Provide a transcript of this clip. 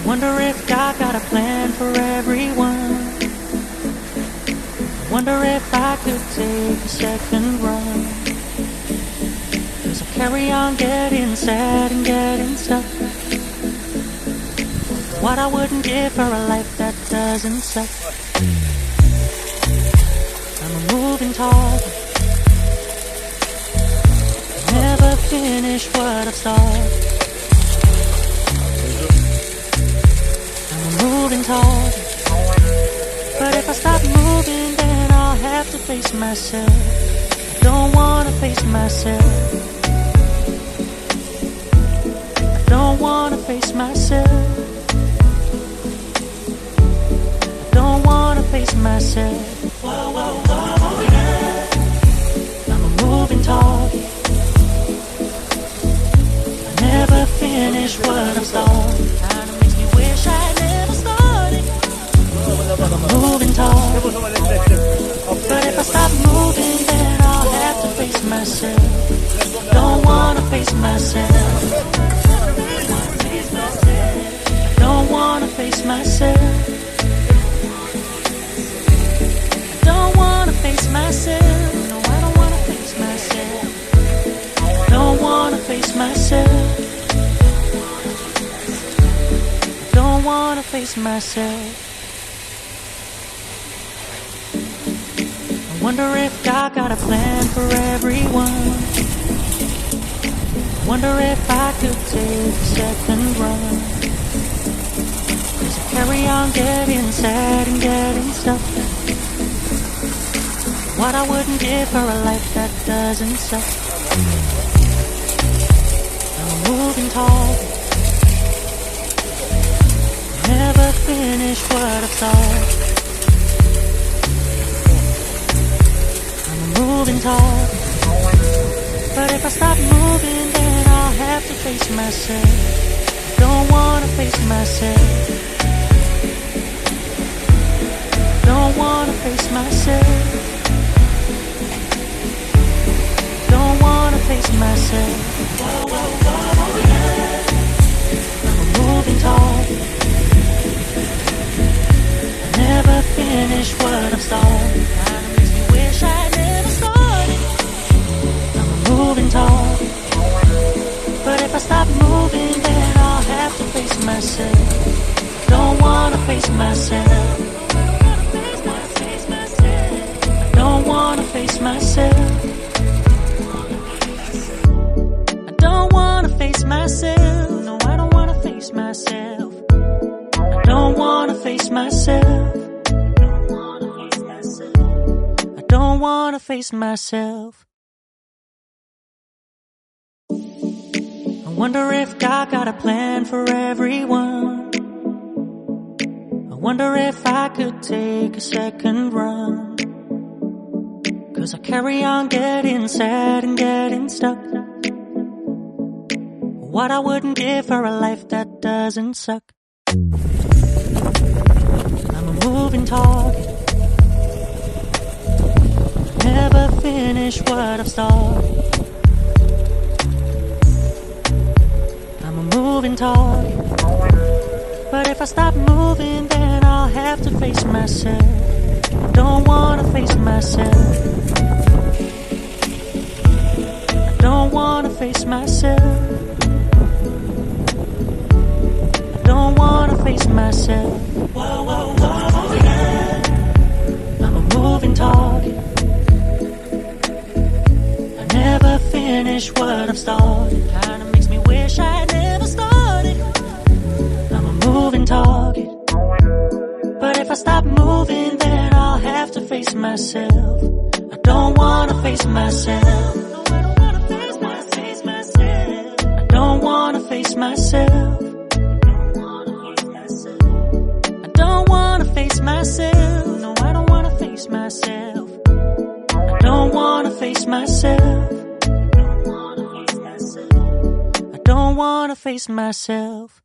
Wonder if God got a plan for everyone. Wonder if I could take a second run. 'Cause I carry on getting sad and getting stuck. What I wouldn't give for a life that doesn't suck. I'm a moving target. Never finish what I've started. I'm a moving target. But if I stop moving, then I'll have to face myself. I don't wanna face myself. I don't wanna face myself. I don't wanna face myself. Whoa, whoa, whoa, yeah. I'm a moving target. I never finish what I'm starting. Kinda makes me wish I never started. I'm a moving target. But if I stop moving, then I'll have to face myself. Don't wanna face myself. I don't wanna face myself. I don't wanna face myself. No, I don't wanna face myself. I don't wanna face myself. I don't wanna face myself. I wonder if God got a plan for everyone. I wonder if I could take a second run. 'Cause I carry on getting sad and getting stuck. What I wouldn't give for a life that doesn't suck. I'm a moving target. Never finish what I've started. Moving target. But if I stop moving, then I'll have to face myself. I don't wanna face myself. I don't wanna face myself. I don't wanna face myself. Whoa, whoa, whoa, yeah. I'm a moving target. I never finish what I'm starting. Kinda makes me wish I never started. I'm a moving target. But if I stop moving, then I'll have to face myself. Don't wanna face myself. I don't wanna face myself. I don't wanna face myself. No, I don't wanna face myself. I don't wanna face myself. I don't wanna face myself. I wonder if God got a plan for everyone. I wonder if I could take a second run. 'Cause I carry on getting sad and getting stuck. What I wouldn't give for a life that doesn't suck. I'm a moving target. Never finish what I've started. I'm a moving target. But if I stop moving, then I'll have to face myself. I don't wanna face myself. I don't wanna face myself. I don't wanna face myself. Whoa, whoa, whoa, yeah. I'm a moving target. I never finish what I've started. Kinda makes me wish I never started. I'm a moving target. But if I stop moving, then I'll have to face myself. I don't wanna face myself. I don't wanna face myself. I don't wanna face myself. No, I don't wanna face myself. I don't wanna face myself. I don't wanna face myself.